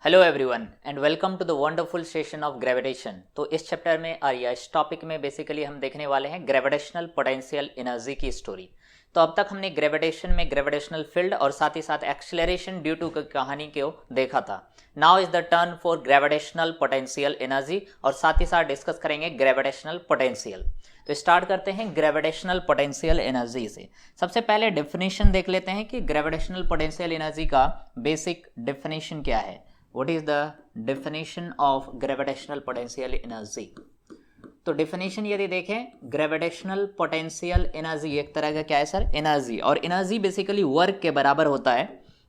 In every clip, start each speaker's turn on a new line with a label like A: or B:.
A: Hello everyone and welcome to the wonderful session of gravitation. तो इस chapter में या इस टॉपिक में बेसिकली हम देखने वाले हैं ग्रेविटेशनल पोटेंशियल एनर्जी की स्टोरी। तो अब तक हमने ग्रेविटेशन में ग्रेविटेशनल फील्ड और साथ ही साथ एक्सेलरेशन ड्यू टू की कहानी को देखा था। Now is the turn for gravitational potential energy और साथ ही साथ डिस्कस करेंगे ग्रेविटेशनल पोटेंशियल। तो स्टार्ट करते हैं ग्रेविटेशनल पोटेंशियल एनर्जी से। सबसे पहले डेफिनेशन देख लेते हैं कि ग्रेविटेशनल पोटेंशियल एनर्जी का बेसिक डेफिनेशन क्या है। What is the definition of gravitational potential energy? तो डेफिनेशन यदि देखें, ग्रेविटेशनल पोटेंशियल एनर्जी एक तरह का क्या है सर, एनर्जी, और एनर्जी बेसिकली वर्क के बराबर होता है।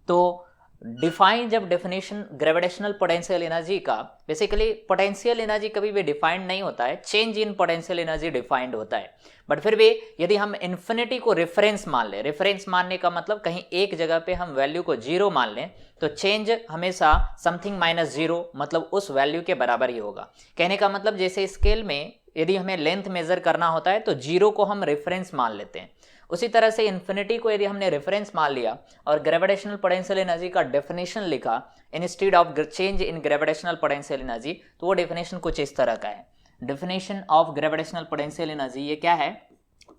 A: तो डिफाइन जब डेफिनेशन ग्रेविटेशनल पोटेंशियल एनर्जी का, बेसिकली पोटेंशियल एनर्जी कभी भी डिफाइंड नहीं होता है, change in potential energy defined होता है। बट फिर भी यदि हम इन्फिनिटी को रेफरेंस मान लें, रेफरेंस मानने का मतलब कहीं एक जगह पे हम वैल्यू को जीरो मान लें, तो चेंज हमेशा समथिंग माइनस जीरो मतलब उस वैल्यू के बराबर ही होगा। कहने का मतलब जैसे स्केल में यदि हमें लेंथ मेजर करना होता है तो जीरो को हम रेफरेंस मान लेते हैं, उसी तरह से इन्फिनिटी को यदि हमने रेफरेंस मान लिया और ग्रेविटेशनल पोटेंशियल एनर्जी का डेफिनेशन लिखा instead of change in gravitational potential energy, तो वो डेफिनेशन कुछ इस तरह का है। Definition of gravitational potential energy ये क्या है,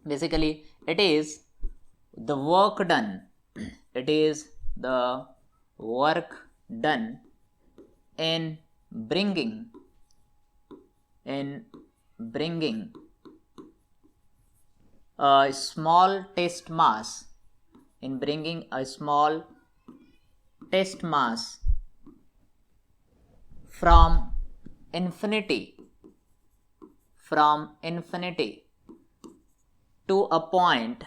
A: basically it is the work done, it is the work done in bringing a small test mass, in bringing a small test mass from infinity to a point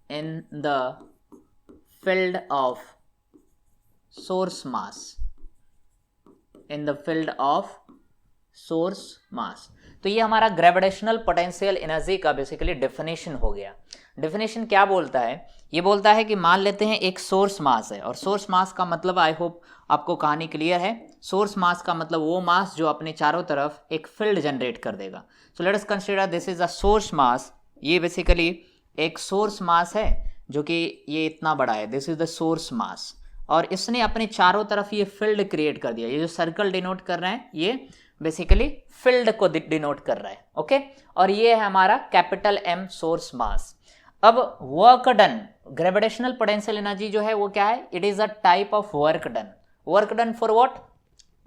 A: in the field of source mass, तो ये हमारा gravitational potential energy का basically definition हो गया। Definition क्या बोलता है, ये बोलता है कि मान लेते हैं एक सोर्स मास है, और सोर्स मास का मतलब आई होप आपको कहानी क्लियर है। सोर्स मास का मतलब वो मास जो अपने चारों तरफ एक फील्ड जनरेट कर देगा। So let us consider this is a source mass. ये बेसिकली एक सोर्स मास है जो कि ये इतना बड़ा है, दिस इज द सोर्स मास, और इसने अपने चारों तरफ ये फील्ड क्रिएट कर दिया। ये जो सर्कल डिनोट कर रहे हैं ये बेसिकली फील्ड को डिनोट कर रहा है, ओके। और ये है हमारा कैपिटल एम सोर्स मास। अब work done, gravitational potential energy जो है वो क्या है, it is a type of work done. Work done for what,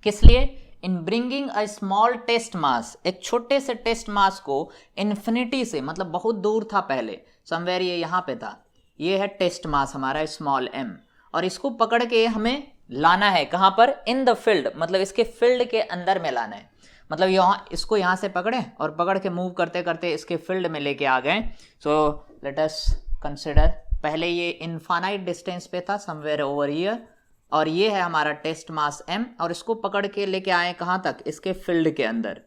A: किस लिए, in bringing a small test mass, एक छोटे से टेस्ट मास को इन्फिनिटी से, मतलब बहुत दूर था पहले, समवेयर ये यहाँ पे था, ये है टेस्ट मास हमारा स्मॉल एम, और इसको पकड़ के हमें लाना है कहाँ पर, इन द फील्ड, मतलब इसके फील्ड के अंदर में लाना है। मतलब यहाँ इसको यहाँ से पकड़े और पकड़ के मूव करते करते इसके फील्ड में लेके आ गए। सो लेट अस कंसिडर, पहले ये इनफाइनाइट डिस्टेंस पे था समवेयर ओवर हियर, और ये है हमारा टेस्ट मास m, और इसको पकड़ के लेके आए कहाँ तक, इसके फील्ड के अंदर,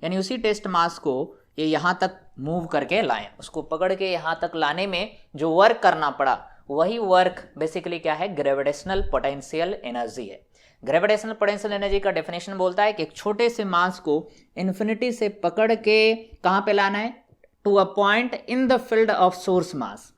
A: यानी उसी टेस्ट मास को ये यहाँ तक मूव करके लाएं। उसको पकड़ के यहाँ तक लाने में जो वर्क करना पड़ा वही वर्क बेसिकली क्या है, ग्रेविटेशनल पोटेंशियल एनर्जी है। ग्रेविटेशनल पोटेंशियल एनर्जी का डेफिनेशन बोलता है कि एक छोटे से मास को इन्फिनिटी से पकड़ के कहाँ पे लाना है, to a point in the field of source mass.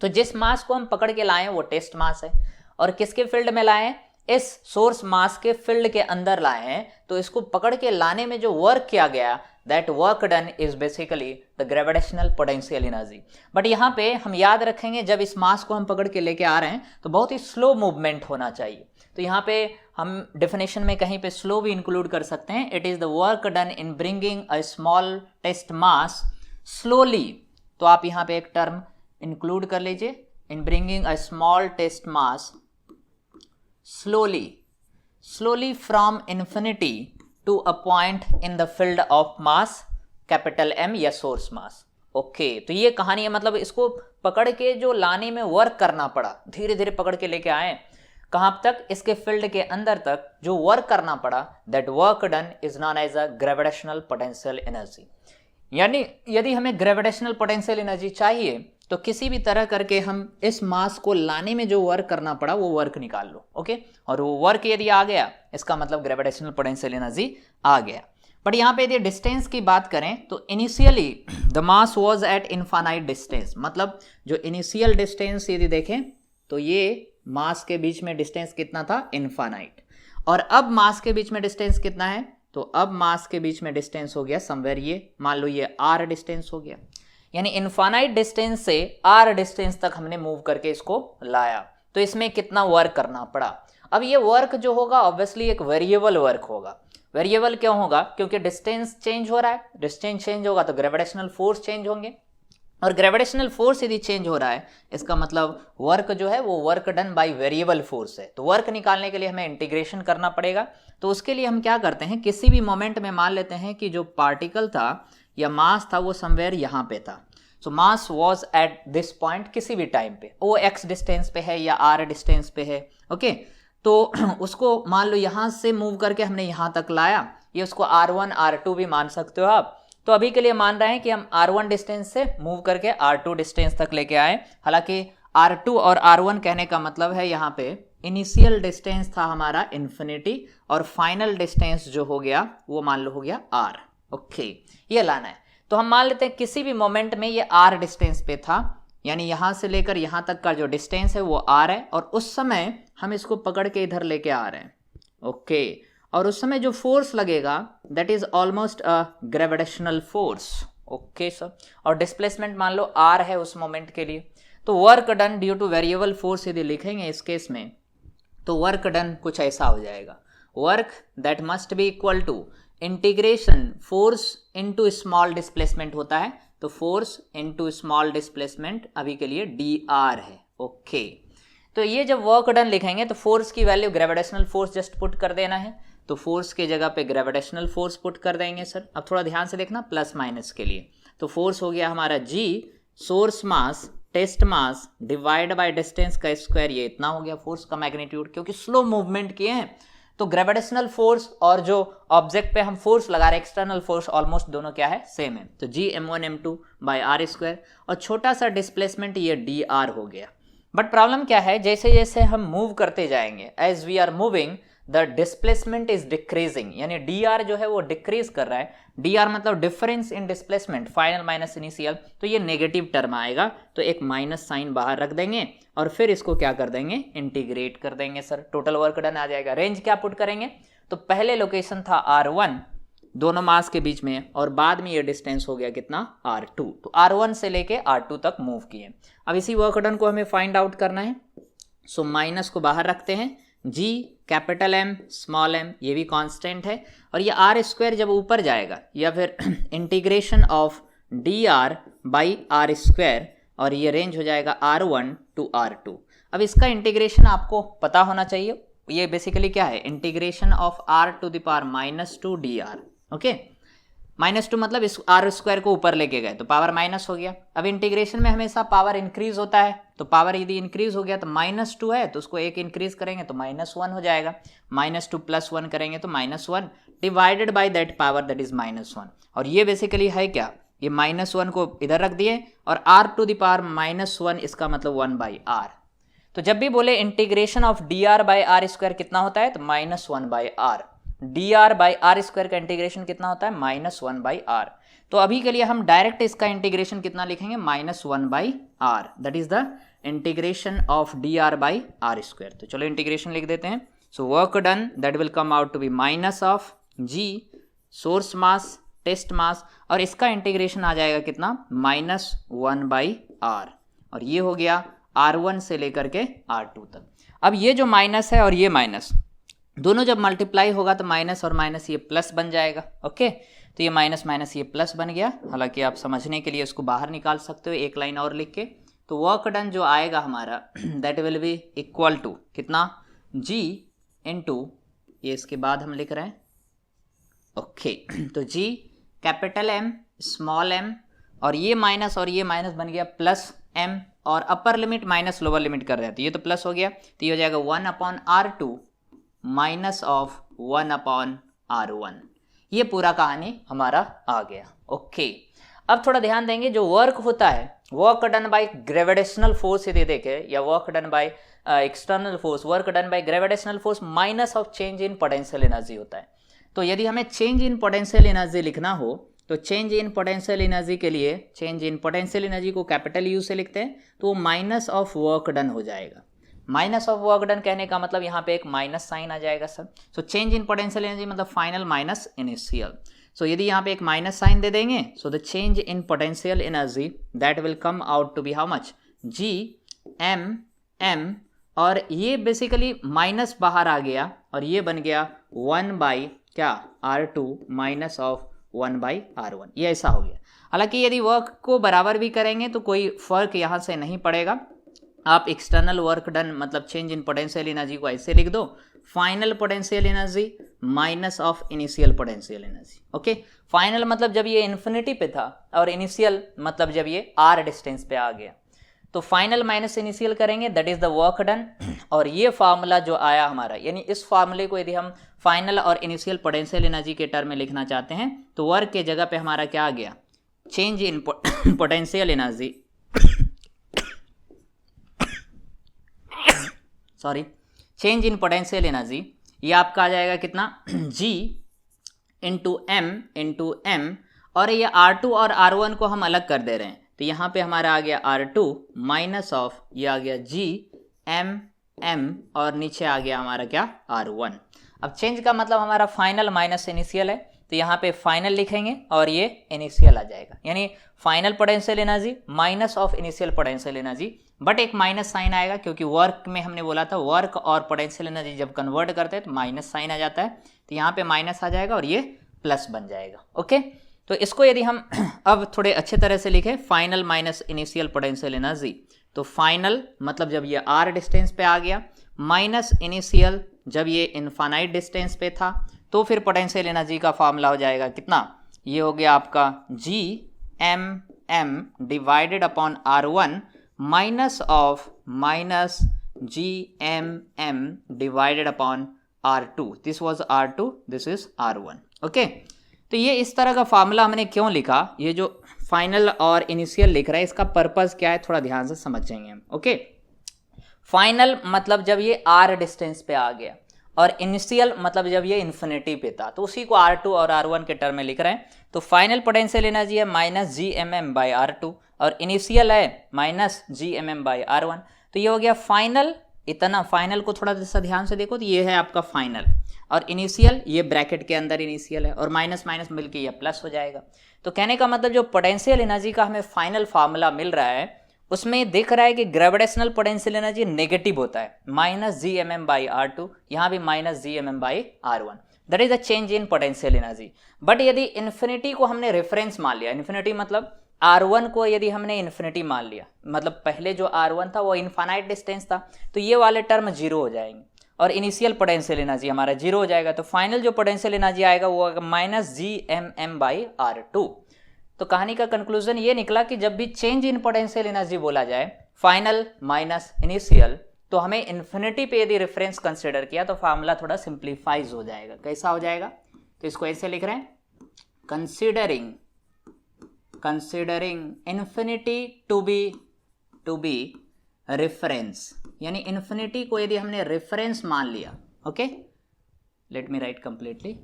A: तो जिस मास को हम पकड़ के लाए वो टेस्ट मास है, और किसके फील्ड में लाए हैं, इस सोर्स मास के फील्ड के अंदर लाए हैं। तो इसको पकड़ के लाने में जो वर्क किया गया, that work done is basically the gravitational potential energy. But यहाँ पे हम याद रखेंगे, जब इस मास को हम पकड़ के लेके आ रहे हैं तो बहुत ही स्लो मूवमेंट होना चाहिए। तो यहाँ पे हम डेफिनेशन में कहीं पे स्लो भी इंक्लूड कर सकते हैं। It is the work done in bringing a small test mass slowly. तो आप यहाँ पे एक टर्म इंक्लूड कर लीजिए, in bringing a small test mass slowly from infinity to a point in the field of mass capital M या source mass, okay. तो ये कहानी है, मतलब इसको पकड़ के जो लाने में वर्क करना पड़ा, धीरे धीरे पकड़ के लेके आए कहाँ तक, इसके फील्ड के अंदर तक जो वर्क करना पड़ा, that work done is known as a gravitational potential energy. यानी यदि हमें ग्रेविटेशनल पोटेंशियल एनर्जी चाहिए तो किसी भी तरह करके हम इस मास को लाने में जो वर्क करना पड़ा वो वर्क निकाल लो, ओके। और वो वर्क यदि आ गया इसका मतलब ग्रेविटेशनल पोटेंशियल एनर्जी आ गया। बट यहाँ पे यदि डिस्टेंस की बात करें तो initially the mass was at infinite distance, मतलब जो इनिशियल डिस्टेंस यदि देखें तो ये मास के बीच में डिस्टेंस कितना था, इनफाइनाइट। और अब मास के बीच में डिस्टेंस कितना है, तो अब मास के बीच में डिस्टेंस हो गया समवेयर, ये मान लो ये r डिस्टेंस हो गया, यानी इनफाइनाइट डिस्टेंस से r डिस्टेंस तक हमने मूव करके इसको लाया। तो इसमें कितना वर्क करना पड़ा। अब ये वर्क जो होगा ऑब्वियसली एक वेरिएबल वर्क होगा। वेरिएबल क्यों होगा, क्योंकि डिस्टेंस चेंज हो रहा है, डिस्टेंस चेंज होगा तो ग्रेविटेशनल फोर्स चेंज होंगे, और ग्रेविटेशनल फोर्स यदि चेंज हो रहा है इसका मतलब वर्क जो है वो work done by variable force है। तो वर्क निकालने के लिए हमें इंटीग्रेशन करना पड़ेगा। तो उसके लिए हम क्या करते हैं, किसी भी मोमेंट में मान लेते हैं कि जो पार्टिकल था या मास था वो समवेयर यहाँ पे था। So mass was at this point, किसी भी टाइम पे, वो x डिस्टेंस पे है या r डिस्टेंस पे है, ओके। तो उसको मान लो यहाँ से मूव करके हमने यहाँ तक लाया, ये उसको r1 r2 भी मान सकते हो आप। तो अभी के लिए मान रहे हैं कि हम r1 डिस्टेंस से मूव करके r2 डिस्टेंस तक लेके आए। हालांकि r2 और r1 कहने का मतलब है यहाँ पे इनिशियल डिस्टेंस था हमारा इन्फिनिटी और फाइनल डिस्टेंस जो हो गया वो मान लो हो गया r, ओके। ये लाना है। तो हम मान लेते हैं किसी भी मोमेंट में ये r डिस्टेंस पे था, यानी यहाँ से लेकर यहाँ तक का जो डिस्टेंस है वो r है, और उस समय हम इसको पकड़ के इधर लेके आ रहे हैं, ओके। और उस समय जो फोर्स लगेगा that is almost a gravitational force, okay sir. और डिस्प्लेसमेंट मान लो r है उस मोमेंट के लिए। तो work done due two variable force यदि लिखेंगे इस केस में तो वर्क डन कुछ ऐसा हो जाएगा, work that must be equal to integration force into small displacement होता है, तो फोर्स इनटू स्मॉल डिस्प्लेसमेंट अभी के लिए dr है, ओके। तो ये जब वर्क डन लिखेंगे तो फोर्स की value gravitational force just put कर देना है, तो फोर्स के जगह पे ग्रेविटेशनल फोर्स पुट कर देंगे सर। अब थोड़ा ध्यान से देखना प्लस माइनस के लिए, तो फोर्स हो गया हमारा g source mass test mass divide by distance का स्क्वायर, ये इतना हो गया फोर्स का मैग्नीट्यूड। क्योंकि स्लो मूवमेंट किए हैं तो ग्रेविटेशनल फोर्स और जो ऑब्जेक्ट पे हम फोर्स लगा रहे हैं एक्सटर्नल फोर्स ऑलमोस्ट दोनों क्या है, सेम है। तो g m1 m2 bye r square, और छोटा सा डिस्प्लेसमेंट ये dr हो गया। बट प्रॉब्लम क्या है, जैसे जैसे हम मूव करते जाएंगे as we are moving the displacement is decreasing, यानी dr जो है वो डिक्रीज कर रहा है। dr मतलब difference in displacement, final minus initial, तो ये नेगेटिव टर्म आएगा, तो एक माइनस साइन बाहर रख देंगे और फिर इसको क्या कर देंगे, इंटीग्रेट कर देंगे सर। टोटल वर्क डन आ जाएगा। रेंज क्या पुट करेंगे, तो पहले लोकेशन था r1 दोनों मास के बीच में, और बाद में ये डिस्टेंस हो गया कितना, r2। तो r1 से लेके r2 तक मूव किए। अब इसी वर्क डन को हमें फाइंड आउट करना है। सो माइनस को बाहर रखते हैं, g capital M small m ये भी कांस्टेंट है, और ये r स्क्वायर जब ऊपर जाएगा या फिर integration of dr by r square, और ये रेंज हो जाएगा r1 टू r2। अब इसका इंटीग्रेशन आपको पता होना चाहिए, ये बेसिकली क्या है, integration of r to the power -2 dr, okay. -2 मतलब इस r स्क्वायर को ऊपर लेके गए तो पावर माइनस हो गया। अब इंटीग्रेशन में हमेशा पावर इंक्रीज होता है, तो पावर यदि इंक्रीज हो गया तो -2 है तो उसको एक इंक्रीज करेंगे तो -1 हो जाएगा, -2 + 1 करेंगे तो -1 divided by that power that is -1। और ये बेसिकली है क्या, ये -1 को इधर रख दिए और r टू द पावर -1 इसका मतलब 1/r। तो जब भी बोले integration of dr by r square कितना होता है, तो -1/r। dr by r square का इंटीग्रेशन कितना होता है, -1/r। तो अभी के लिए हम डायरेक्ट इसका इंटीग्रेशन कितना लिखेंगे, -1/r, that is the integration of dr by r square. तो चलो इंटीग्रेशन लिख देते हैं। So work done that will come out to be minus of g source mass test mass, और इसका इंटीग्रेशन आ जाएगा कितना, -1/r, और ये हो गया r1 से लेकर के r2 तक। अब ये जो माइनस है और ये माइनस दोनों जब मल्टीप्लाई होगा तो माइनस और माइनस ये प्लस बन जाएगा, ओके। तो ये माइनस माइनस ये प्लस बन गया। हालांकि आप समझने के लिए इसको बाहर निकाल सकते हो एक लाइन और लिख के। तो वर्क डन जो आएगा हमारा that will be equal to कितना, g इंटू, ये इसके बाद हम लिख रहे हैं, ओके। तो g capital M small m, और ये माइनस बन गया प्लस m, और upper limit minus lower limit कर रहे हैं तो ये तो प्लस हो गया, तो ये हो जाएगा 1/r2 माइनस ऑफ 1/r1। ये पूरा कहानी हमारा आ गया, ओके। अब थोड़ा ध्यान देंगे, जो वर्क होता है work done by gravitational force यदि देखें, या work done by external force, work done by gravitational force minus of change in potential energy होता है। तो यदि हमें चेंज इन पोटेंशियल एनर्जी लिखना हो तो चेंज इन पोटेंशियल एनर्जी के लिए चेंज इन पोटेंशियल एनर्जी को कैपिटल यू से लिखते हैं, तो वो माइनस ऑफ वर्क डन हो जाएगा। माइनस ऑफ वर्क डन कहने का मतलब यहाँ पे एक माइनस साइन आ जाएगा sir. So change in potential energy मतलब फाइनल माइनस इनिशियल। सो यदि यहाँ पे एक माइनस साइन दे देंगे, so the change in potential energy that will come out to be how much, G M M, और ये बेसिकली माइनस बाहर आ गया और ये बन गया 1 बाई क्या R2 minus of 1 by R1, ये ऐसा हो गया। हालांकि यदि वर्क को बराबर भी करेंगे तो कोई फर्क यहाँ से नहीं पड़ेगा। आप एक्सटर्नल वर्क डन मतलब चेंज इन पोटेंशियल एनर्जी को ऐसे लिख दो, final potential energy minus of initial potential energy. Okay, final मतलब जब ये इन्फिनिटी पे था और इनिशियल मतलब जब ये R डिस्टेंस पे आ गया, तो फाइनल माइनस इनिशियल करेंगे, that is the work done. और ये फार्मूला जो आया हमारा, यानी इस फार्मूले को यदि हम फाइनल और इनिशियल पोटेंशियल एनर्जी के टर्म में लिखना चाहते हैं तो वर्क के जगह पे हमारा क्या आ गया, change in potential energy sorry change in potential energy, ये आपका आ जाएगा कितना, G इंटू एम, और ये R2 और R1 को हम अलग कर दे रहे हैं, तो यहाँ पे हमारा आ गया R2 माइनस ऑफ ये आ गया G M और नीचे आ गया हमारा क्या R1। अब चेंज का मतलब हमारा फाइनल माइनस इनिशियल है, तो यहाँ पे फाइनल लिखेंगे और ये इनिशियल आ जाएगा, यानी final potential energy minus of initial potential energy, but एक माइनस साइन आएगा क्योंकि वर्क में हमने बोला था वर्क और पोटेंशियल एनर्जी जब कन्वर्ट करते हैं तो माइनस साइन आ जाता है, तो यहाँ पे माइनस आ जाएगा और ये प्लस बन जाएगा। ओके, तो इसको यदि हम अब थोड़े अच्छे तरह से लिखें, final minus initial potential energy, तो फाइनल मतलब जब ये R डिस्टेंस पे आ गया, माइनस इनिशियल जब ये इनफाइनाइट डिस्टेंस पे था, तो फिर पोटेंशियल एनर्जी का फॉर्मूला हो जाएगा कितना, ये हो गया आपका G M divided upon R1 minus of minus G M divided upon R2, this was R2, this is R1। Okay, तो ये इस तरह का फार्मूला हमने क्यों लिखा, ये जो फाइनल और इनिशियल लिख रहा है इसका पर्पस क्या है थोड़ा ध्यान से समझ जाएंगे हम। ओके, फाइनल मतलब जब ये R डिस्टेंस पे आ गया और इनिशियल मतलब जब ये इन्फिनिटी पे था, तो उसी को R2 और R1 के टर्म में लिख रहे हैं। तो फाइनल पोटेंशियल एनर्जी है माइनस GMM बाई R2 और इनिशियल है माइनस GMM बाई R1, तो ये हो गया फाइनल। इतना फाइनल को थोड़ा सा ध्यान से देखो, तो ये है आपका फाइनल और इनिशियल ये ब्रैकेट के अंदर इनिशियल है और माइनस माइनस मिलके ये प्लस हो जाएगा। तो कहने का मतलब जो पोटेंशियल एनर्जी का हमें फाइनल फार्मूला मिल रहा है उसमें दिख रहा है कि ग्रेविटेशनल पोटेंशियल एनर्जी नेगेटिव होता है, माइनस GMM बाई R2, यहाँ भी minus GMM by R1, that is a change in potential energy. But यदि इन्फिनिटी को हमने रेफरेंस मान लिया, इन्फिनिटी मतलब R1 को यदि हमने इन्फिनिटी मान लिया, मतलब पहले जो R1 था वो इनफाइनाइट डिस्टेंस था, तो ये वाले टर्म जीरो हो जाएंगे और इनिशियल पोटेंशियल एनर्जी हमारा जीरो हो जाएगा, तो फाइनल जो पोटेंशियल एनर्जी आएगा वो माइनस GMM बाई R2। तो कहानी का कंक्लूजन ये निकला कि जब भी चेंज इन पोटेंशियल एनर्जी बोला जाए फाइनल माइनस इनिशियल, तो हमें इन्फिनिटी पे यदि रेफरेंस कंसिडर किया तो फार्मूला थोड़ा सिंप्लीफाइज हो जाएगा। कैसा हो जाएगा, तो इसको ऐसे लिख रहे हैं, considering infinity to be reference, यानी इन्फिनिटी को यदि हमने रेफरेंस मान लिया। Okay, let me write completely,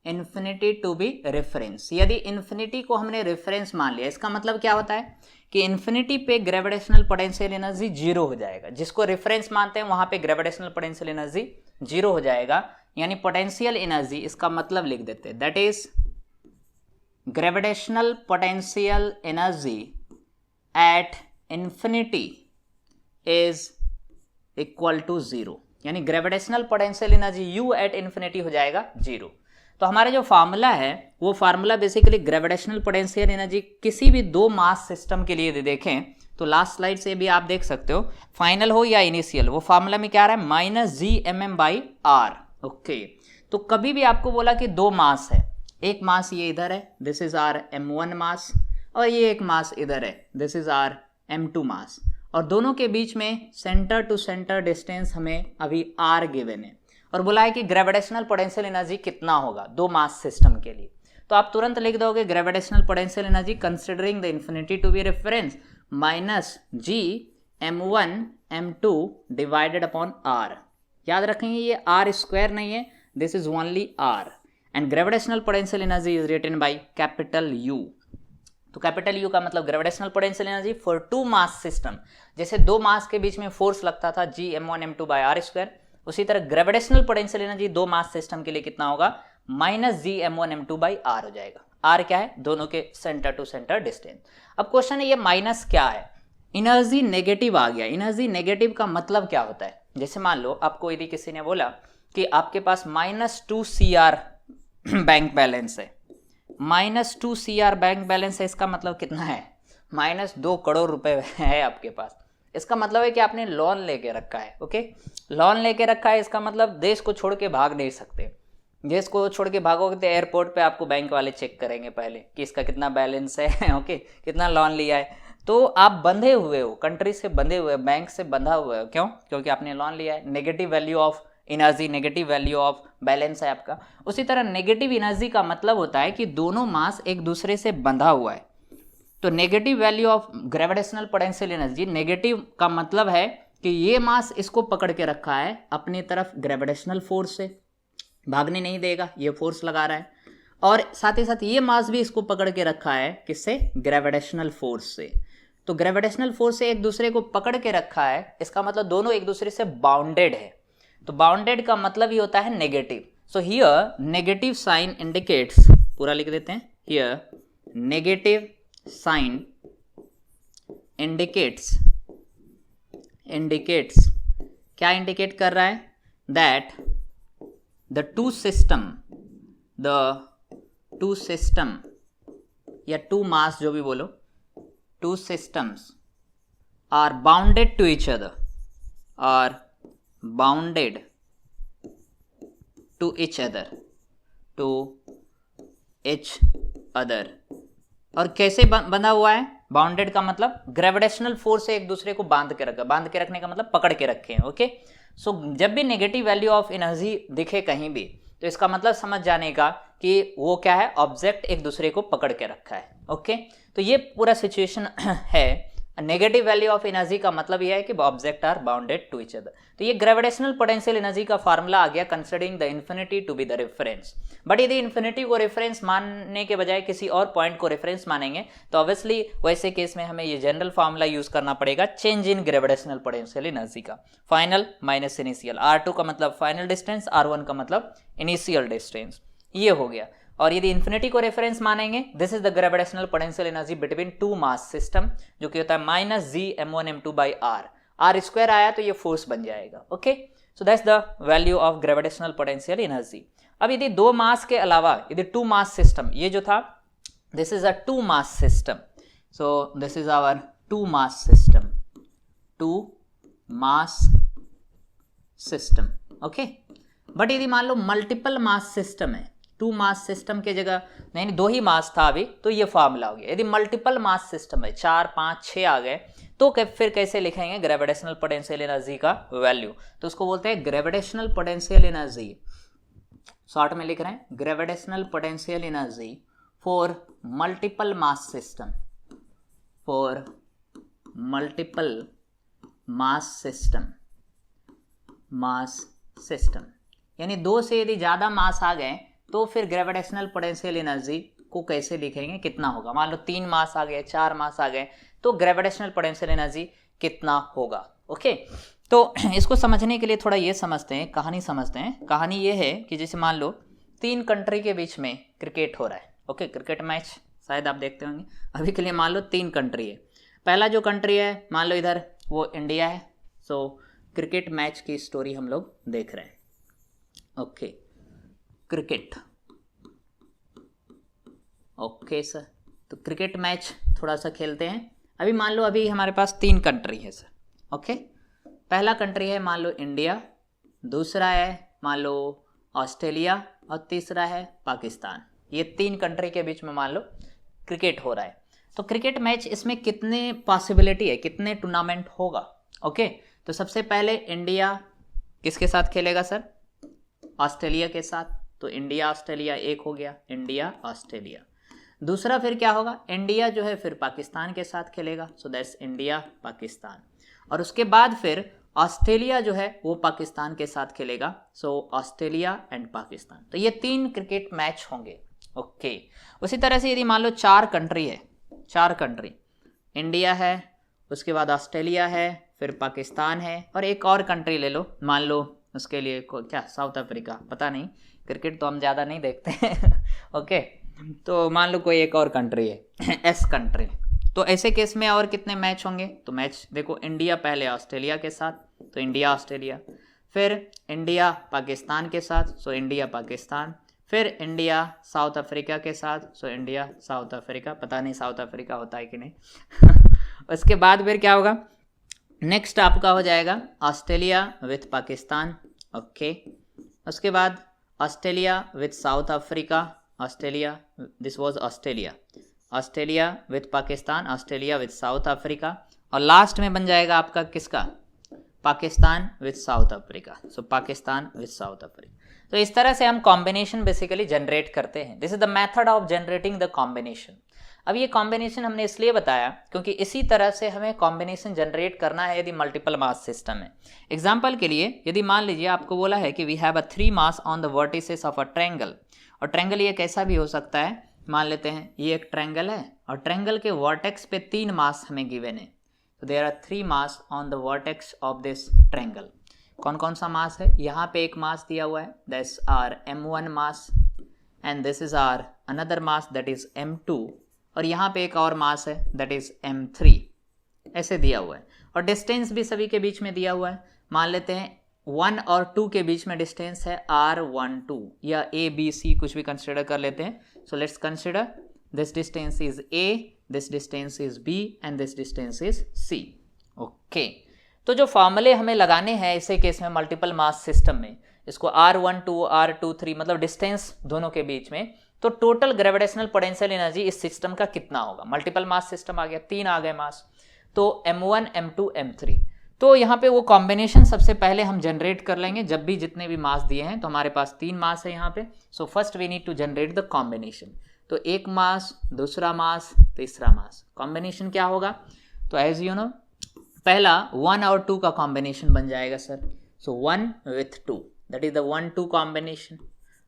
A: infinity to be reference, यदि इन्फिनिटी को हमने रेफरेंस मान लिया, इसका मतलब क्या होता है कि इन्फिनिटी पे ग्रेविटेशनल पोटेंशियल एनर्जी जीरो हो जाएगा, जिसको रेफरेंस मानते हैं वहां पे ग्रेविटेशनल पोटेंशियल एनर्जी जीरो हो जाएगा, यानी पोटेंशियल एनर्जी, इसका मतलब लिख देते हैं that is gravitational potential energy at infinity is equal to zero, यानी gravitational potential energy U at infinity हो जाएगा जीरो। तो हमारा जो फार्मूला है वो formula basically gravitational potential energy किसी भी दो मास सिस्टम के लिए यदि देखें तो लास्ट स्लाइड से भी आप देख सकते हो, फाइनल हो या इनिशियल, वो फार्मूला में क्या आ रहा है, minus GMM by R। Okay, तो कभी भी आपको बोला कि दो मास है, एक मास ये इधर है, दिस इज आर M1 मास, और ये एक मास इधर है, दिस इज आर M2 मास, और दोनों के बीच में सेंटर टू सेंटर डिस्टेंस हमें अभी R गिवन है और बोला है कि ग्रेविटेशनल पोटेंशियल एनर्जी कितना होगा दो मास सिस्टम के लिए, तो आप तुरंत लिख दोगे gravitational potential energy considering the infinity to be reference minus GM1 M2 divided upon R। याद रखेंगे ये आर स्क्वायर नहीं है, this is only R. And gravitational potential energy is written by capital U. तो कैपिटल यू का मतलब gravitational potential energy for two mass system, जैसे दो मास के बीच में फोर्स लगता था Gm1m2 बाय आर स्क्वायर, उसी तरह ग्रेविटेशनल पोटेंशियल एनर्जी दो मास सिस्टम के लिए कितना होगा, -Gm1m2 बाई आर हो जाएगा। आर क्या है, दोनों के सेंटर टू सेंटर डिस्टेंस। अब क्वेश्चन है ये माइनस क्या है, एनर्जी नेगेटिव आ गया। एनर्जी नेगेटिव का मतलब क्या होता है, जैसे मान लो आपको यदि किसी ने बोला कि आपके पास -2 CR बैंक बैलेंस है, -2 CR बैंक बैलेंस है, इसका मतलब कितना है, -2 करोड़ रुपए है आपके पास। इसका मतलब है कि आपने लोन लेके रखा है। ओके, लोन लेके रखा है, इसका मतलब देश को छोड़ के भाग नहीं सकते। देश को छोड़ के भागोगे तो एयरपोर्ट पे आपको बैंक वाले चेक करेंगे पहले कि इसका कितना बैलेंस है, ओके, कितना लोन लिया है। तो आप बंधे हुए हो, कंट्री से बंधे हुए, बैंक से बंधा हुए हो। क्यों? क्योंकि आपने लोन लिया है। Negative value of energy, negative value of balance है आपका। उसी तरह नेगेटिव एनर्जी का मतलब होता है कि दोनों मास एक दूसरे से बंधा हुआ है। तो negative value of gravitational potential energy, negative का मतलब है कि ये मास इसको पकड़ के रखा है अपनी तरफ ग्रेविटेशनल फोर्स से, भागने नहीं देगा, ये फोर्स लगा रहा है, और साथ ही साथ ये मास भी इसको पकड़ के रखा है किससे, ग्रेविटेशनल फोर्स से। तो ग्रेविटेशनल फोर्स से एक दूसरे को पकड़ के रखा है, इसका मतलब दोनों एक दूसरे से बाउंडेड है। तो बाउंडेड का मतलब ही होता है negative. So here negative sign indicates, पूरा लिख देते हैं, हियर नेगेटिव साइन इंडिकेट्स क्या इंडिकेट कर रहा है, दैट the two system या two mass जो भी बोलो, two systems are bounded to each other, और कैसे बंधा हुआ है, बाउंडेड का मतलब ग्रेविटेशनल फोर्स से एक दूसरे को बांध के रखने का मतलब पकड़ के रखे हैं। ओके, सो जब भी नेगेटिव वैल्यू ऑफ एनर्जी दिखे कहीं भी, तो इसका मतलब समझ जाने का कि वो क्या है, ऑब्जेक्ट एक दूसरे को पकड़ के रखा है। ओके, तो ये पूरा सिचुएशन है। नेगेटिव वैल्यू ऑफ एनर्जी का मतलब यह है कि object are bounded to each other. तो ये ग्रेविटेशनल पोटेंशियल एनर्जी का फार्मूला आ गया, considering the infinity to be the reference. But यदि इन्फिनिटी को रेफरेंस मानने के बजाय किसी और पॉइंट को रेफरेंस मानेंगे, तो ऑब्वियसली वैसे केस में हमें ये जनरल फार्मूला यूज करना पड़ेगा, change in gravitational potential energy का, फाइनल माइनस इनिशियल। R2 का मतलब फाइनल डिस्टेंस, R1 का मतलब इनिशियल डिस्टेंस, ये हो गया। और यदि इन्फिनिटी को रेफरेंस मानेंगे, this is the gravitational potential energy between two mass system, जो कि होता है -Gm1m2 by are. Are square आया तो ये फोर्स बन जाएगा। Okay, so that's the value of gravitational potential energy. अब यदि दो मास के अलावा यदि टू मास सिस्टम, ये जो था this is a two mass system, so this is our two mass system. Okay, but यदि मान लो मल्टीपल मास सिस्टम है, टू मास सिस्टम के जगह नहीं, दो ही मास था अभी, तो ये फॉर्मूला हो गया। यदि मल्टीपल मास सिस्टम है, 4, 5, 6 आ गए, तो फिर कैसे लिखेंगे ग्रेविटेशनल पोटेंशियल एनर्जी का वैल्यू, तो उसको बोलते हैं ग्रेविटेशनल पोटेंशियल एनर्जी, शॉर्ट में लिख रहे हैं gravitational potential energy for multiple mass system, यानी दो से यदि ज्यादा मास आ गए तो फिर ग्रेविटेशनल पोटेंशियल एनर्जी को कैसे लिखेंगे, कितना होगा। मान लो 3 मास आ गए, 4 मास आ गए, तो ग्रेविटेशनल पोटेंशियल एनर्जी कितना होगा। ओके, तो इसको समझने के लिए थोड़ा ये समझते हैं, कहानी समझते हैं। कहानी ये है कि जैसे मान लो 3 कंट्री के बीच में क्रिकेट हो रहा है। ओके, क्रिकेट मैच शायद आप देखते होंगे। अभी के लिए मान लो 3 कंट्री है। पहला जो कंट्री है, मान लो इधर वो इंडिया है। सो क्रिकेट मैच की स्टोरी हम लोग देख रहे हैं। ओके, क्रिकेट, ओके सर, तो क्रिकेट मैच थोड़ा सा खेलते हैं। अभी मान लो अभी हमारे पास 3 कंट्री है सर। ओके, पहला कंट्री है मान लो इंडिया, दूसरा है मान लो ऑस्ट्रेलिया, और तीसरा है पाकिस्तान। ये 3 कंट्री के बीच में मान लो क्रिकेट हो रहा है। तो क्रिकेट मैच, इसमें कितने पॉसिबिलिटी है, कितने टूर्नामेंट होगा। ओके, तो सबसे पहले इंडिया किसके साथ खेलेगा सर, ऑस्ट्रेलिया के साथ, तो इंडिया ऑस्ट्रेलिया एक हो गया, इंडिया ऑस्ट्रेलिया। दूसरा फिर क्या होगा, इंडिया जो है फिर पाकिस्तान के साथ खेलेगा, सो दैट्स इंडिया पाकिस्तान। और उसके बाद फिर ऑस्ट्रेलिया जो है वो पाकिस्तान के साथ खेलेगा, सो ऑस्ट्रेलिया एंड पाकिस्तान। तो ये 3 क्रिकेट मैच होंगे। ओके, उसी तरह से यदि मान लो 4 कंट्री है, 4 कंट्री, इंडिया है, उसके बाद ऑस्ट्रेलिया है, फिर पाकिस्तान है, और एक और कंट्री ले लो, मान लो उसके लिए क्या, साउथ अफ्रीका, पता नहीं, क्रिकेट तो हम ज़्यादा नहीं देखते हैं ओके, तो मान लो कोई एक और कंट्री है एस कंट्री। तो ऐसे केस में और कितने मैच होंगे? तो मैच देखो, इंडिया पहले ऑस्ट्रेलिया के साथ, तो इंडिया ऑस्ट्रेलिया, फिर इंडिया पाकिस्तान के साथ, सो इंडिया पाकिस्तान, फिर इंडिया साउथ अफ्रीका के साथ, सो इंडिया साउथ अफ्रीका, पता नहीं साउथ अफ्रीका होता है कि नहीं उसके बाद फिर क्या होगा, नेक्स्ट आपका हो जाएगा ऑस्ट्रेलिया विथ पाकिस्तान। ओके, उसके बाद Australia with south Africa, Australia, this was Australia, Australia with Pakistan, Australia with south Africa, और लास्ट में बन जाएगा आपका किसका, Pakistan with south Africa, so Pakistan with south Africa. तो इस तरह से हम कॉम्बिनेशन बेसिकली जनरेट करते हैं। This is the method of generating the combination. अब ये कॉम्बिनेशन हमने इसलिए बताया क्योंकि इसी तरह से हमें कॉम्बिनेशन जनरेट करना है यदि मल्टीपल मास सिस्टम है। एग्जाम्पल के लिए यदि मान लीजिए आपको बोला है कि we have a 3 mass on the vertices of a triangle, और ट्रायंगल ये कैसा भी हो सकता है, मान लेते हैं ये एक ट्रायंगल है और ट्रायंगल के वर्टेक्स पे 3 मास हमें गिवन है, तो there are 3 mass on the vertex of this triangle. कौन कौन सा मास है, यहाँ पे एक मास दिया हुआ है, that's our m1 mass, and this is our another mass that is m2, और यहाँ पे एक और मास है दैट इज m3, ऐसे दिया हुआ है। और डिस्टेंस भी सभी के बीच में दिया हुआ है, मान लेते हैं 1 और 2 के बीच में डिस्टेंस है r12, या a b c कुछ भी कंसिडर कर लेते हैं। So let's consider this distance is a, this distance is b, and this distance is c। Okay, तो जो फॉर्मूले हमें लगाने हैं ऐसे केस में मल्टीपल मास सिस्टम में, इसको r12 r23 मतलब डिस्टेंस दोनों के बीच में, तो टोटल ग्रेविटेशनल पोटेंशियल एनर्जी इस सिस्टम का कितना होगा। मल्टीपल मास सिस्टम आ गया, 3 आ गए मास, तो m1 m2 m3। तो यहाँ पे वो कॉम्बिनेशन सबसे पहले हम जनरेट कर लेंगे, जब भी जितने भी मास दिए हैं, तो हमारे पास 3 मास है यहाँ पे, so first we need to generate the combination. तो एक मास, दूसरा मास, तीसरा मास, कॉम्बिनेशन क्या होगा, तो एज यू नो पहला 1 और 2 का कॉम्बिनेशन बन जाएगा sir, so 1 with 2, that is the 1-2 combination.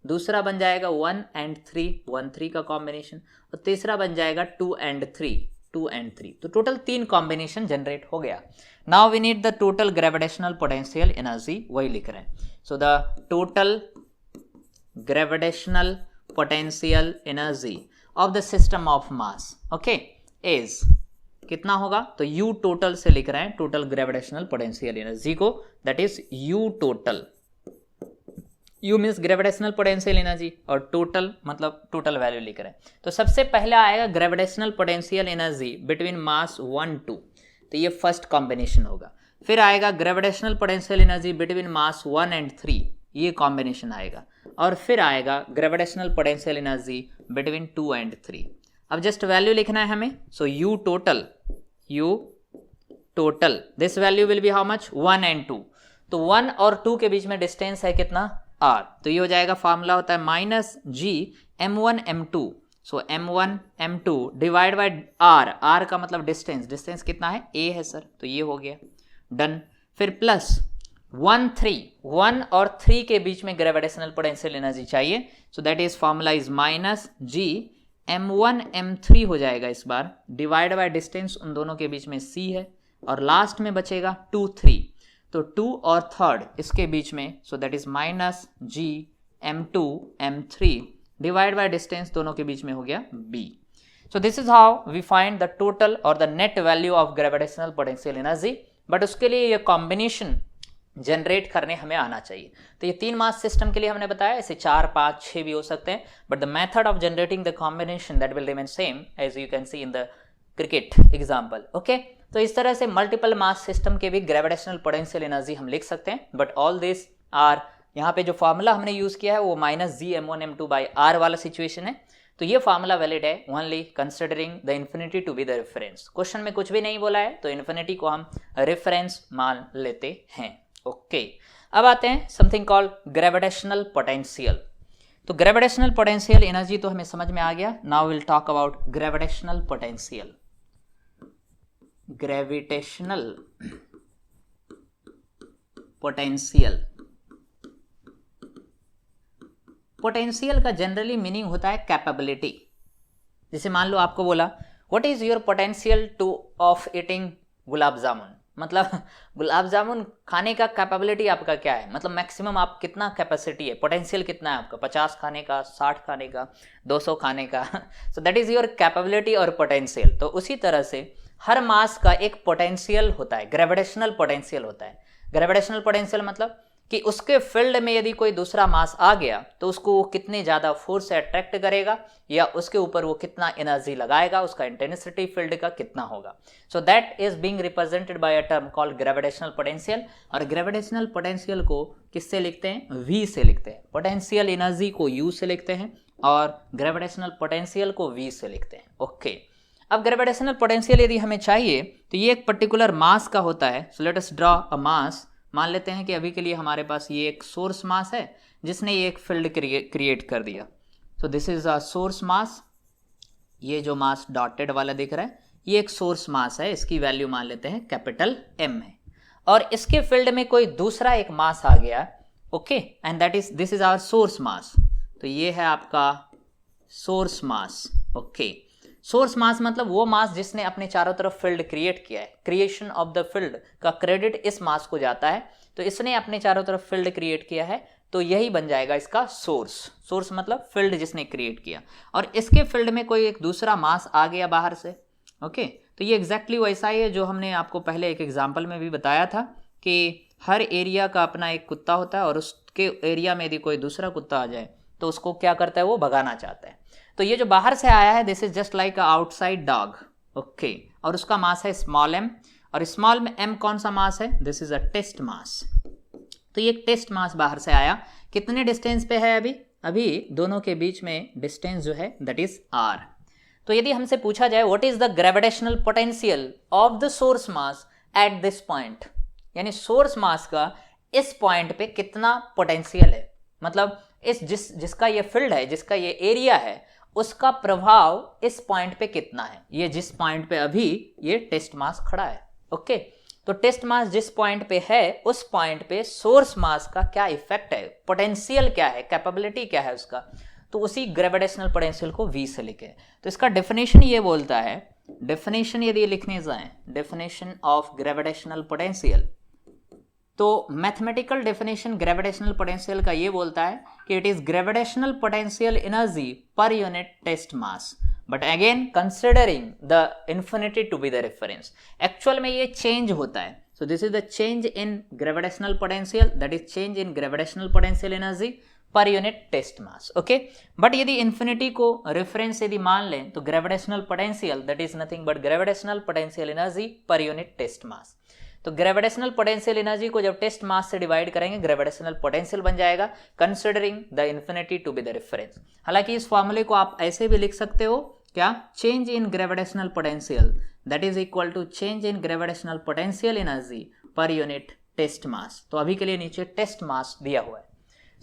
A: दूसरा बन जाएगा 1 and 3, 1-3 का कॉम्बिनेशन, और तीसरा बन जाएगा 2 and 3, 2 and 3। तो टोटल 3 कॉम्बिनेशन जनरेट हो गया। Now we need the total gravitational potential energy, वही लिख रहे हैं। So the total gravitational potential energy of the system of mass, okay, is कितना होगा, तो U टोटल से लिख रहे हैं, टोटल ग्रेविटेशनल पोटेंशियल एनर्जी को, that is U total. U means gravitational potential energy, और टोटल मतलब टोटल वैल्यू लिख रहे हैं। तो सबसे पहले आएगा gravitational potential energy between mass 1-2, तो ये फर्स्ट कॉम्बिनेशन होगा। फिर आएगा gravitational potential energy between mass 1 and 3, ये कॉम्बिनेशन आएगा। और फिर आएगा gravitational potential energy between 2 and 3। अब जस्ट वैल्यू लिखना है हमें, सो U total this value will be how much, 1 and 2। तो 1 और 2 के बीच में डिस्टेंस है कितना, r, तो ये हो जाएगा, फार्मूला होता है -g m1 m2, so m1 m2 divide by r का मतलब डिस्टेंस, डिस्टेंस कितना है, a है सर, तो ये हो गया डन। फिर प्लस 1 और 3 के बीच में ग्रेविटेशनल पोटेंशियल एनर्जी चाहिए, सो that is formula is -g m1 m3 हो जाएगा इस बार, डिवाइड बाय डिस्टेंस उन दोनों के बीच में c है, और लास्ट में बचेगा 2 3, तो 2 और 3 इसके बीच में, so that is -g m2 m3 divide by distance दोनों के बीच में हो गया b। So this is how we find the total और the net value of gravitational potential energy. But उसके लिए ये कॉम्बिनेशन जनरेट करने हमें आना चाहिए। तो ये 3 मास सिस्टम के लिए हमने बताया, ऐसे 4 5 6 भी हो सकते हैं, but the method of generating the combination that will remain same as you can see in the cricket example. Okay, तो इस तरह से मल्टीपल मास सिस्टम के भी ग्रेविटेशनल पोटेंशियल एनर्जी हम लिख सकते हैं, बट ऑल दिस आर, यहाँ पे जो फार्मूला हमने यूज किया है वो -g m1 m2 by r वाला सिचुएशन है, तो ये फार्मूला वैलिड है only considering the infinity to be the reference. Question में कुछ भी नहीं बोला है, तो इन्फिनिटी को हम रेफरेंस मान लेते हैं। ओके, अब आते हैं समथिंग कॉल्ड ग्रेविटेशनल पोटेंशियल। तो ग्रेविटेशनल पोटेंशियल एनर्जी तो हमें समझ में आ गया। Now will talk about gravitational potential. Gravitational potential. Potential का जनरली मीनिंग होता है कैपेबिलिटी। जैसे मान लो आपको बोला what is your potential to of eating gulab jamun, मतलब गुलाब जामुन खाने का कैपेबिलिटी आपका क्या है, मतलब मैक्सिमम आप कितना कैपेसिटी है, पोटेंशियल कितना है आपका, 50 खाने का, 60 खाने का, 200 खाने का। सो दैट इज योर कैपेबिलिटी और पोटेंशियल। तो उसी तरह से हर मास का एक पोटेंशियल होता है, ग्रेविटेशनल पोटेंशियल होता है। ग्रेविटेशनल पोटेंशियल मतलब कि उसके फील्ड में यदि कोई दूसरा मास आ गया तो उसको वो कितने ज़्यादा फोर्स से अट्रैक्ट करेगा या उसके ऊपर वो कितना एनर्जी लगाएगा, उसका इंटेंसिटी फील्ड का कितना होगा। So that is being represented by a term called gravitational potential. और ग्रेविटेशनल पोटेंशियल को किससे लिखते हैं, V से लिखते हैं। पोटेंशियल एनर्जी को U से लिखते हैं और ग्रेविटेशनल पोटेंशियल को V से लिखते हैं। ओके, अब ग्रेविटेशनल पोटेंशियल यदि हमें चाहिए तो ये एक पर्टिकुलर मास का होता है। So let us draw a mass. मान लेते हैं कि अभी के लिए हमारे पास ये एक सोर्स मास है जिसने ये एक फील्ड क्रिएट कर दिया। So this is a source mass. ये जो मास डॉटेड वाला दिख रहा है ये एक सोर्स मास है, इसकी वैल्यू मान लेते हैं कैपिटल M है। और इसके फील्ड में कोई दूसरा एक मास आ गया, okay, and that is this is our source mass. तो ये है आपका source mass. Okay, source mass मतलब वो मास जिसने अपने चारों तरफ फील्ड क्रिएट किया है। क्रिएशन ऑफ द फील्ड का क्रेडिट इस मास को जाता है, तो इसने अपने चारों तरफ फील्ड क्रिएट किया है, तो यही बन जाएगा इसका सोर्स। सोर्स मतलब फील्ड जिसने क्रिएट किया, और इसके फील्ड में कोई एक दूसरा मास आ गया बाहर से। ओके, तो ये एग्जैक्टली वैसा ही है जो हमने आपको पहले एक एग्जाम्पल में भी बताया था कि हर एरिया का अपना एक कुत्ता होता है और उसके एरिया में यदि कोई दूसरा कुत्ता आ जाए तो उसको क्या करता है, वो भगाना चाहता है। तो ये जो बाहर से आया है this is just like a outside dog. Okay, और उसका मास है स्मॉल m, और स्मॉल में m कौन सा मास है, this is a test mass. तो ये एक टेस्ट मास बाहर से आया, कितने डिस्टेंस पे है अभी दोनों के बीच में डिस्टेंस जो है दैट इज r। तो यदि हमसे पूछा जाए what is the gravitational potential of the source mass at this point, यानी सोर्स मास का इस पॉइंट पे कितना पोटेंशियल है, मतलब इस जिसका ये फील्ड है, जिसका ये एरिया है, उसका प्रभाव इस पॉइंट पे कितना है। ये जिस पॉइंट पे अभी ये टेस्ट मास खड़ा है, ओके, तो टेस्ट मास जिस पॉइंट पे है उस पॉइंट पे सोर्स मास का क्या इफेक्ट है, पोटेंशियल क्या है, कैपेबिलिटी क्या है उसका, तो उसी ग्रेविटेशनल पोटेंशियल को V से लिखे। तो इसका डेफिनेशन ये बोलता है, डेफिनेशन यदि लिखने जाएं, डेफिनेशन ऑफ ग्रेविटेशनल पोटेंशियल, तो मैथमेटिकल डेफिनेशन ग्रेविटेशनल पोटेंशियल का ये बोलता है कि it is gravitational potential energy per unit test mass, but again considering the infinity to be the reference. Actual में ये चेंज होता है, so this is the change in gravitational potential, that is change in gravitational potential energy per unit test mass. Okay, but यदि infinity को reference यदि मान लें तो gravitational potential that is nothing but gravitational potential energy per unit test mass. तो gravitational potential energy को जब test मास से डिवाइड करेंगे ग्रेविटेशनल पोटेंशियल बन जाएगा, considering the infinity to be the reference. हालांकि इस फॉर्मूले को आप ऐसे भी लिख सकते हो, क्या, change in gravitational potential that is equal to change in gravitational potential energy per unit test mass. तो अभी के लिए नीचे टेस्ट मास दिया हुआ है।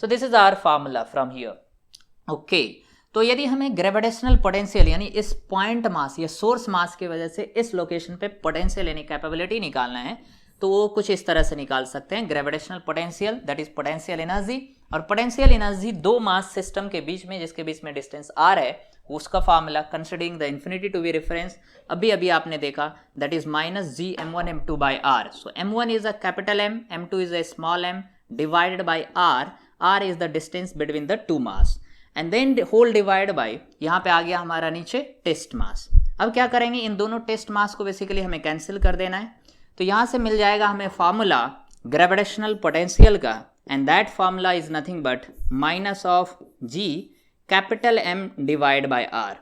A: So this is our formula from here. Okay, तो यदि हमें ग्रेविटेशनल पोटेंशियल यानी इस पॉइंट मास या सोर्स मास की वजह से इस लोकेशन पे पोटेंशियल यानी कैपेबिलिटी निकालना है तो वो कुछ इस तरह से निकाल सकते हैं, gravitational potential that is potential energy, और पोटेंशियल एनर्जी दो मास सिस्टम के बीच में जिसके बीच में डिस्टेंस r है उसका formula considering the infinity to be reference अभी आपने देखा that is minus g m1 m2 by r। So m1 is a capital M, m2 is a small m divided by r is the distance between the two mass and then whole divide by, यहाँ पे आ गया हमारा नीचे test मास। अब क्या करेंगे, इन दोनों test मास को बेसिकली हमें कैंसिल कर देना है, तो यहाँ से मिल जाएगा हमें फार्मूला ग्रेविटेशनल पोटेंशियल का, and that formula is nothing but minus of g capital M divide by r,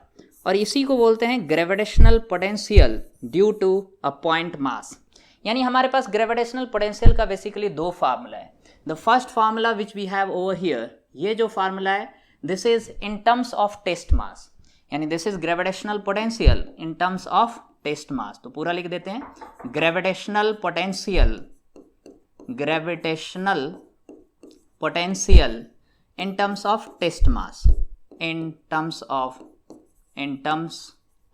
A: और इसी को बोलते हैं gravitational potential due to a point mass. यानी हमारे पास ग्रेविटेशनल पोटेंशियल का बेसिकली दो फार्मूला है। The first formula which we have over here, ये जो फार्मूला है this is in terms of test mass, यानी this is gravitational potential in terms of test mass. तो पूरा लिख देते हैं, gravitational potential in terms of test mass, in terms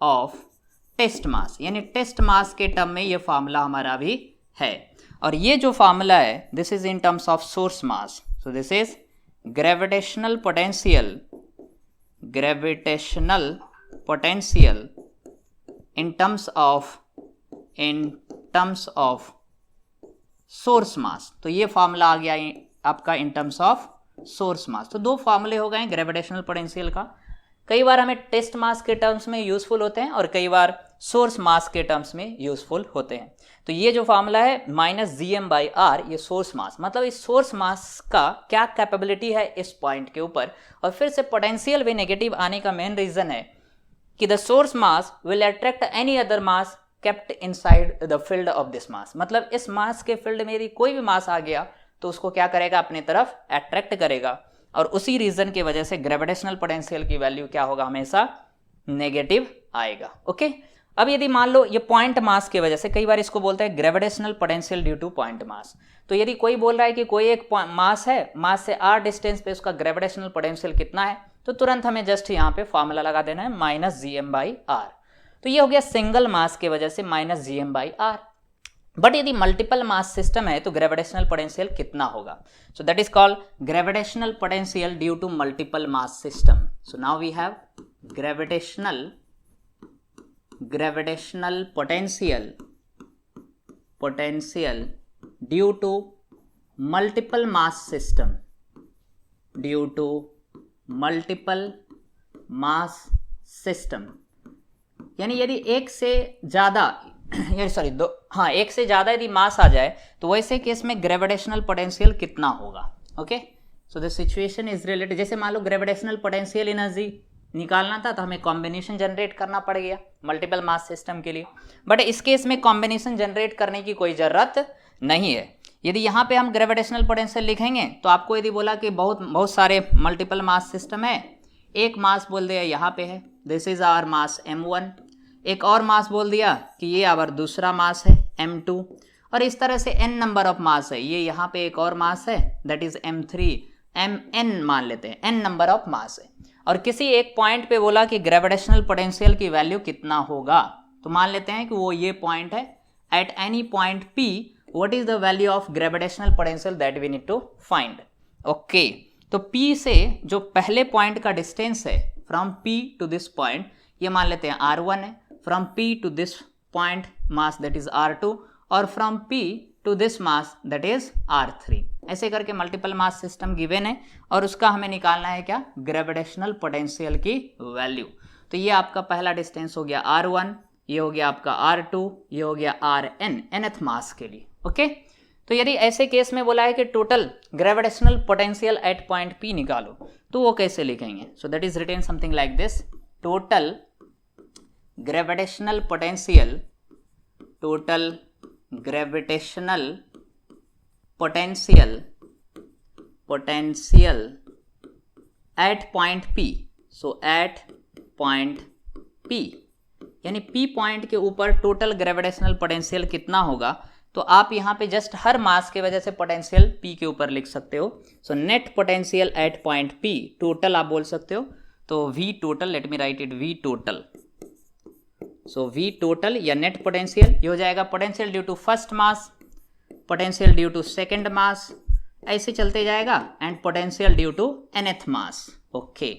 A: of test mass, यानी टेस्ट मास के टर्म में ये फार्मूला हमारा भी है। और ये जो फार्मूला है this is in terms of source mass, so this is gravitational potential in terms of source mass. तो ये फार्मूला आ गया आपका in terms of source mass. तो दो फार्मूले हो गए ग्रेविटेशनल पोटेंशियल का। कई बार हमें टेस्ट मास के टर्म्स में यूजफुल होते हैं और कई बार सोर्स मास के टर्म्स में यूजफुल होते हैं। तो ये जो फार्मूला है -gm/r, ये सोर्स मास, मतलब इस सोर्स मास का क्या कैपेबिलिटी है इस पॉइंट के ऊपर। और फिर से पोटेंशियल भी नेगेटिव आने का मेन रीजन है कि the source mass will attract any other mass kept inside the field of this mass. मतलब इस मास के फील्ड में यदि कोई भी मास आ गया तो उसको क्या करेगा, अपनी तरफ अट्रैक्ट करेगा। और उसी रीजन की वजह से ग्रेविटेशनल पोटेंशियल की वैल्यू क्या होगा, हमेशा नेगेटिव आएगा। ओके, अब यदि मान लो ये पॉइंट मास की वजह से, कई बार इसको बोलते हैं gravitational potential due two point mass. तो यदि कोई बोल रहा है कि कोई एक मास है, मास से r डिस्टेंस पे उसका ग्रेविटेशनल पोटेंशियल कितना है, तो तुरंत हमें जस्ट यहाँ पे फॉर्मूला लगा देना है -gm/r। तो ये हो गया सिंगल मास के वजह से -gm/r। बट यदि मल्टीपल मास सिस्टम है तो ग्रेविटेशनल पोटेंशियल कितना होगा, so that is called gravitational potential due to multiple mass system. So now we have gravitational potential due to multiple mass system, due to multiple mass system. यानी यदि एक से ज्यादा एक से ज्यादा यदि मास आ जाए तो वैसे केस में ग्रेविटेशनल पोटेंशियल कितना होगा। Okay, so the situation is related, जैसे मान लो ग्रेविटेशनल पोटेंशियल एनर्जी निकालना था तो हमें कॉम्बिनेशन जनरेट करना पड़ गया मल्टीपल मास सिस्टम के लिए। बट इस केस में कॉम्बिनेशन जनरेट करने की कोई जरूरत नहीं है। यदि यहाँ पे हम ग्रेविटेशनल पोटेंशियल लिखेंगे तो आपको यदि बोला कि बहुत सारे मल्टीपल मास सिस्टम है, एक मास बोल दिया यहाँ पे है, this is our mass m1, एक और मास बोल दिया कि ये आवर दूसरा मास है m2, और इस तरह से n नंबर ऑफ मास है, ये यहाँ पे एक और मास है दैट इज m3, mn मान लेते हैं, n नंबर ऑफ मास है। और किसी एक पॉइंट पे बोला कि ग्रेविटेशनल पोटेंशियल की वैल्यू कितना होगा, तो मान लेते हैं कि वो ये पॉइंट है, at any point p what is the value of gravitational potential that we need to find. Okay, तो p से जो पहले पॉइंट का डिस्टेंस है from p to this point, ये मान लेते हैं r1 है, from p to this point mass that is r2, और from p to this mass that is r3। ऐसे करके मल्टीपल मास सिस्टम गिवन है और उसका हमें निकालना है क्या, ग्रेविटेशनल पोटेंशियल की वैल्यू। तो ये आपका पहला डिस्टेंस हो गया r1, ये हो गया आपका r2, ये हो गया rn, nth मास के लिए। ओके, तो यदि ऐसे केस में बोला है कि total gravitational potential at point p निकालो, तो वो कैसे लिखेंगे, so that is written something like this, total gravitational potential at point p, so at point p, यानी p पॉइंट के ऊपर टोटल ग्रेविटेशनल पोटेंशियल कितना होगा। तो आप यहाँ पे जस्ट हर मास के वजह से पोटेंशियल p के ऊपर लिख सकते हो। So net potential at point p, total आप बोल सकते हो, तो v total, let me write it, v total, so v total या नेट पोटेंशियल, ये हो जाएगा potential due to first mass, potential due to second mass, ऐसे चलते जाएगा, and potential due to nth mass. Okay,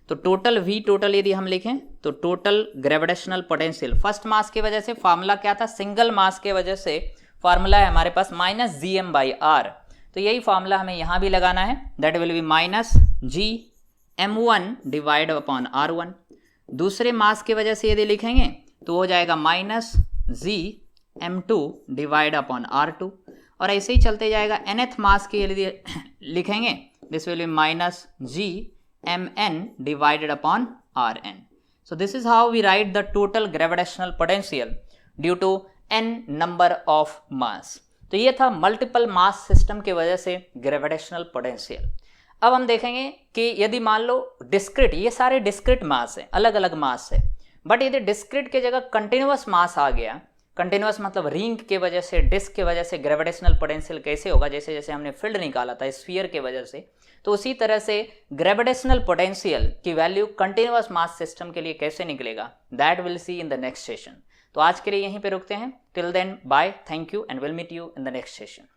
A: तो टोटल v टोटल यदि हम लिखें तो total gravitational potential first mass की वजह से फार्मूला क्या था, सिंगल मास के वजह से फार्मूला है हमारे पास -gm/r। तो यही फार्मूला हमें यहाँ भी लगाना है, that will B -gm1 divide upon r1। दूसरे मास की वजह से यदि लिखेंगे तो हो जाएगा -gm2 डिवाइड अपॉन r2, और ऐसे ही चलते जाएगा। nth मास के यदि लिखेंगे this will be -gmn divided upon rn। So this is how we write the total gravitational potential due to n number of mass. तो ये था मल्टीपल मास सिस्टम की वजह से ग्रेविटेशनल पोटेंशियल। अब हम देखेंगे कि यदि मान लो डिस्क्रिट, ये सारे डिस्क्रिट मास है, अलग अलग मास है, बट यदि डिस्क्रिट की जगह कंटिन्यूअस मास आ गया, कंटिन्यूअस मतलब रिंग के वजह से, डिस्क के वजह से ग्रेविटेशनल पोटेंशियल कैसे होगा, जैसे जैसे हमने फील्ड निकाला था स्फीयर के वजह से, तो उसी तरह से ग्रेविटेशनल पोटेंशियल की वैल्यू कंटिन्यूअस मास सिस्टम के लिए कैसे निकलेगा, that will see in the next session. तो आज के लिए यहीं पे रुकते हैं। Till then bye, thank you and will meet you in the next session.